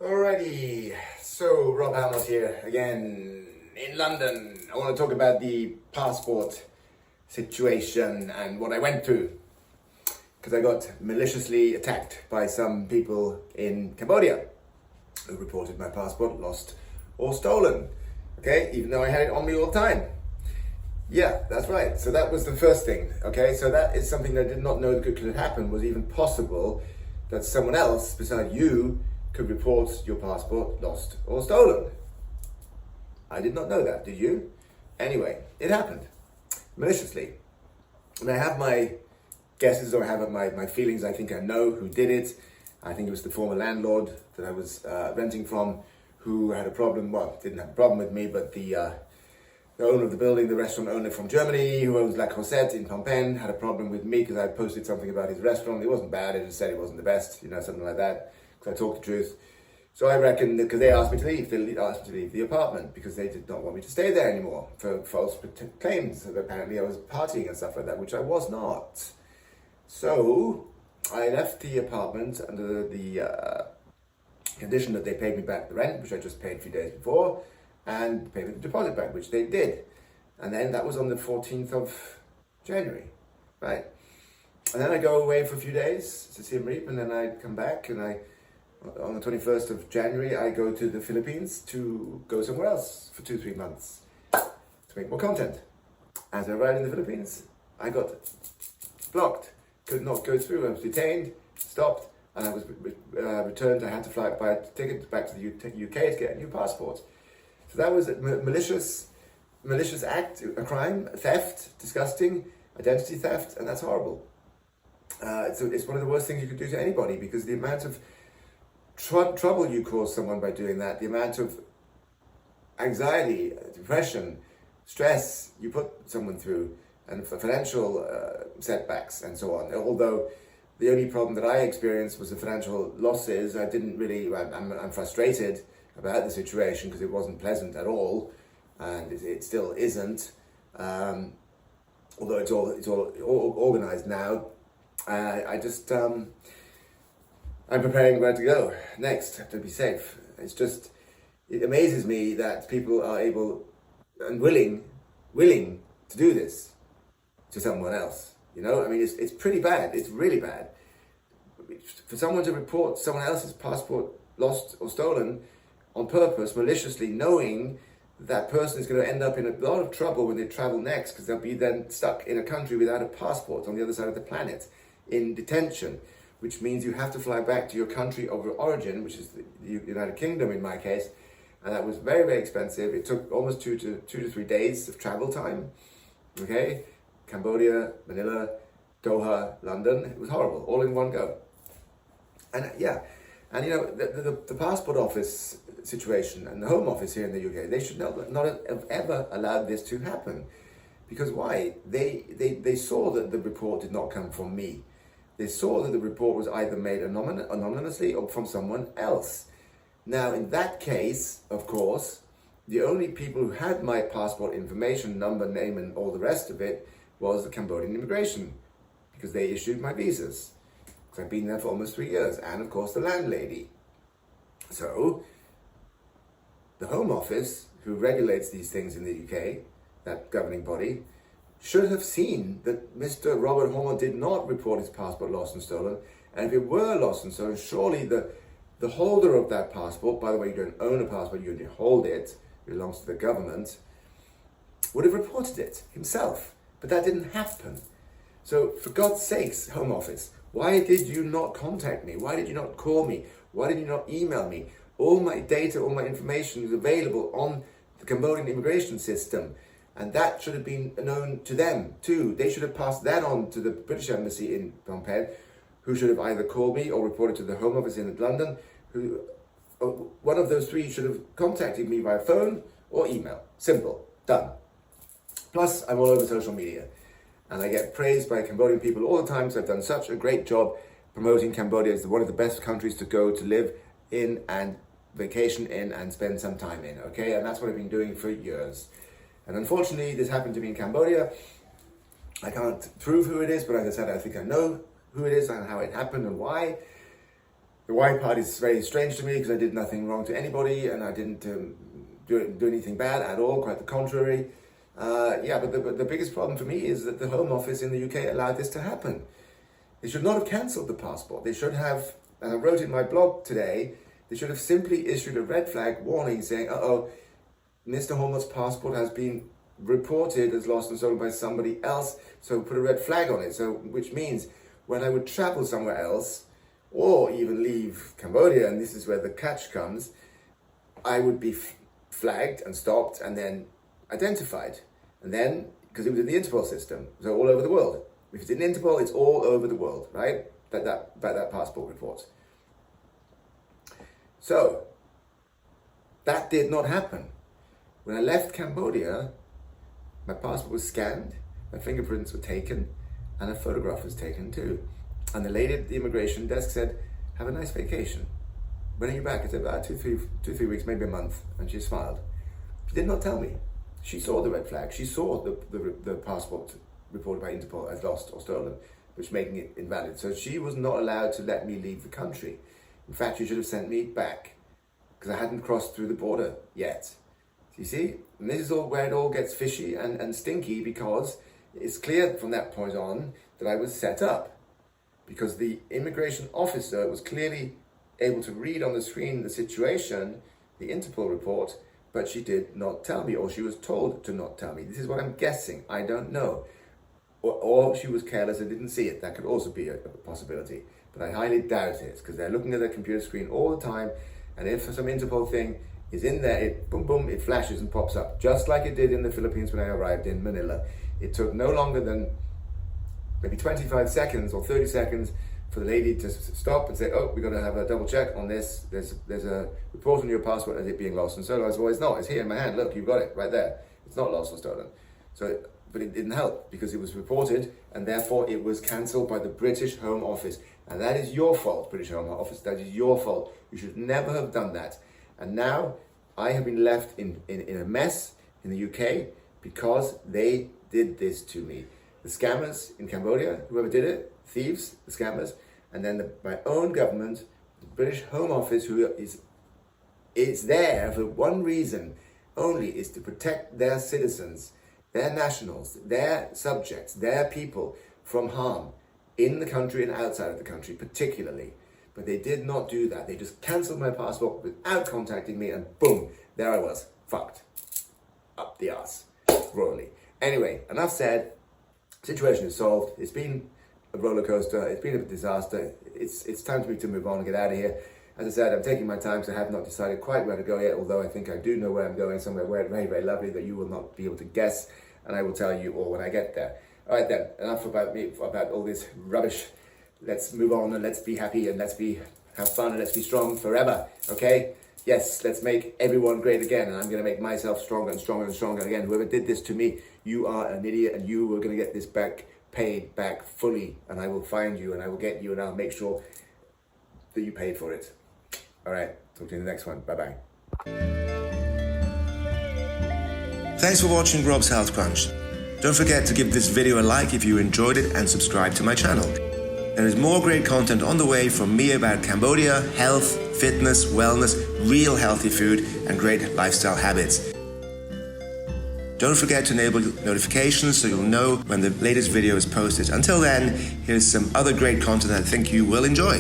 Alrighty, so Rob Hourmont here again in London. I want to talk about the passport situation and what I went through because I got maliciously attacked by some people in Cambodia who reported my passport lost or stolen. Okay, even though I had it on me all the time. Yeah, that's right. So that was the first thing. Okay, so that is something I did not know that could happen, was even possible that someone else beside you could report your passport lost or stolen. I did not know that, did you? Anyway, it happened maliciously. And I have my guesses, or I have my feelings. I think I know who did it. I think it was the former landlord that I was renting from, who had a problem. Well, didn't have a problem with me, but the owner of the building, the restaurant owner from Germany, who owns La Cosette in Phnom Penh, had a problem with me because I posted something about his restaurant. It wasn't bad, it just said it wasn't the best, something like that, because I talked the truth. So I reckon that because they asked me to leave, they asked me to leave the apartment because they did not want me to stay there anymore for false claims that apparently I was partying and stuff like that, which I was not. So I left the apartment under the condition that they paid me back the rent, which I just paid a few days before, and paid me the deposit back, which they did. And then that was on the 14th of January, right? And then I go away for a few days to Siem Reap, and then I come back, and on the 21st of January, I go to the Philippines to go somewhere else for 2-3 months to make more content. As I arrived in the Philippines, I got blocked, could not go through. I was detained, stopped, and I was returned. I had to fly by a ticket back to the UK to get a new passport. So that was a malicious act, a crime, theft, disgusting, identity theft, and that's horrible. It's one of the worst things you could do to anybody, because the amount of trouble you cause someone by doing that, the amount of anxiety, depression, stress you put someone through, and financial setbacks and so on. Although the only problem that I experienced was the financial losses. I didn't really, I'm frustrated about the situation because it wasn't pleasant at all, and it still isn't. Although it's all organized now. I'm preparing where to go next to be safe. It amazes me that people are able and willing to do this to someone else. It's pretty bad. It's really bad. For someone to report someone else's passport lost or stolen on purpose, maliciously, knowing that person is going to end up in a lot of trouble when they travel next, because they'll be then stuck in a country without a passport on the other side of the planet, in detention, which means you have to fly back to your country of origin, which is the United Kingdom in my case, and that was very, very expensive. It took almost 2 to 3 days of travel time. Okay, Cambodia, Manila, Doha, London. It was horrible, all in one go. And the passport office situation and the Home Office here in the UK, they should not have ever allowed this to happen. Because why? They saw that the report did not come from me. They saw that the report was either made anonymously or from someone else. Now, in that case, of course, the only people who had my passport information, number, name, and all the rest of it was the Cambodian immigration, because they issued my visas. Because I've been there for almost 3 years, and of course the landlady. So, the Home Office, who regulates these things in the UK, that governing body, should have seen that Mr. Robert Hourmont did not report his passport lost and stolen. And if it were lost and stolen, surely the holder of that passport, by the way, you don't own a passport, you only hold it, it belongs to the government, would have reported it himself. But that didn't happen. So for God's sakes, Home Office, why did you not contact me? Why did you not call me? Why did you not email me? All my data, all my information is available on the Cambodian immigration system. And that should have been known to them too. They should have passed that on to the British Embassy in Phnom Penh, who should have either called me or reported to the Home Office in London. One of those three should have contacted me via phone or email. Simple. Done. Plus, I'm all over social media. And I get praised by Cambodian people all the time, because I've done such a great job promoting Cambodia as one of the best countries to go to live in and vacation in and spend some time in, okay? And that's what I've been doing for years. And unfortunately, this happened to me in Cambodia. I can't prove who it is, but as I said, I think I know who it is and how it happened and why. The white part is very strange to me because I did nothing wrong to anybody and I didn't do anything bad at all, quite the contrary. But the biggest problem for me is that the Home Office in the UK allowed this to happen. They should not have cancelled the passport. They should have, and I wrote in my blog today, they should have simply issued a red flag warning saying, Mr. Hourmont's passport has been reported as lost and stolen by somebody else, so put a red flag on it. So, which means when I would travel somewhere else, or even leave Cambodia, and this is where the catch comes, I would be flagged and stopped and then identified. And then, because it was in the Interpol system, so all over the world. If it's in Interpol, it's all over the world, right? That passport report. So, that did not happen. When I left Cambodia, my passport was scanned, my fingerprints were taken, and a photograph was taken too. And the lady at the immigration desk said, "Have a nice vacation. When are you back?" I said, "About 2-3 weeks, maybe a month." And she smiled. She did not tell me. She saw the red flag. She saw the passport reported by Interpol as lost or stolen, which making it invalid. So she was not allowed to let me leave the country. In fact, she should have sent me back because I hadn't crossed through the border yet. You see? And this is all where it all gets fishy and stinky, because it's clear from that point on that I was set up. Because the immigration officer was clearly able to read on the screen the situation, the Interpol report, but she did not tell me, or she was told to not tell me. This is what I'm guessing. I don't know. Or she was careless and didn't see it. That could also be a possibility. But I highly doubt it, because they're looking at their computer screen all the time, and if some Interpol thing is in there, it boom, boom, it flashes and pops up, just like it did in the Philippines when I arrived in Manila. It took no longer than maybe 25 seconds or 30 seconds for the lady to stop and say, "Oh, we've got to have a double check on this. There's a report on your passport as it being lost and stolen." I said, "Well, it's not. It's here in my hand. Look, you've got it right there. It's not lost or stolen." So, but it didn't help because it was reported, and therefore it was cancelled by the British Home Office. And that is your fault, British Home Office. That is your fault. You should never have done that. And now I have been left in a mess in the UK because they did this to me. The scammers in Cambodia, whoever did it, thieves, the scammers, and then my own government, the British Home Office, who is there for one reason only, is to protect their citizens, their nationals, their subjects, their people from harm in the country and outside of the country particularly. But they did not do that. They just cancelled my passport without contacting me, and boom, there I was, fucked. Up the arse, royally. Anyway, enough said. Situation is solved. It's been a roller coaster. It's been a disaster. It's time for me to move on and get out of here. As I said, I'm taking my time, so I have not decided quite where to go yet, although I think I do know where I'm going, somewhere very, very lovely that you will not be able to guess, and I will tell you all when I get there. All right then, enough about me, about all this rubbish. Let's move on and let's be happy and let's have fun and let's be strong forever, okay? Yes, let's make everyone great again, and I'm going to make myself stronger and stronger and stronger again. Whoever did this to me, you are an idiot, and you are going to get this paid back fully, and I will find you and I will get you and I'll make sure that you paid for it. All right, talk to you in the next one. Bye-bye. Thanks for watching Rob's Health Crunch. Don't forget to give this video a like if you enjoyed it and subscribe to my channel. There is more great content on the way from me about Cambodia, health, fitness, wellness, real healthy food, and great lifestyle habits. Don't forget to enable notifications so you'll know when the latest video is posted. Until then, here's some other great content I think you will enjoy.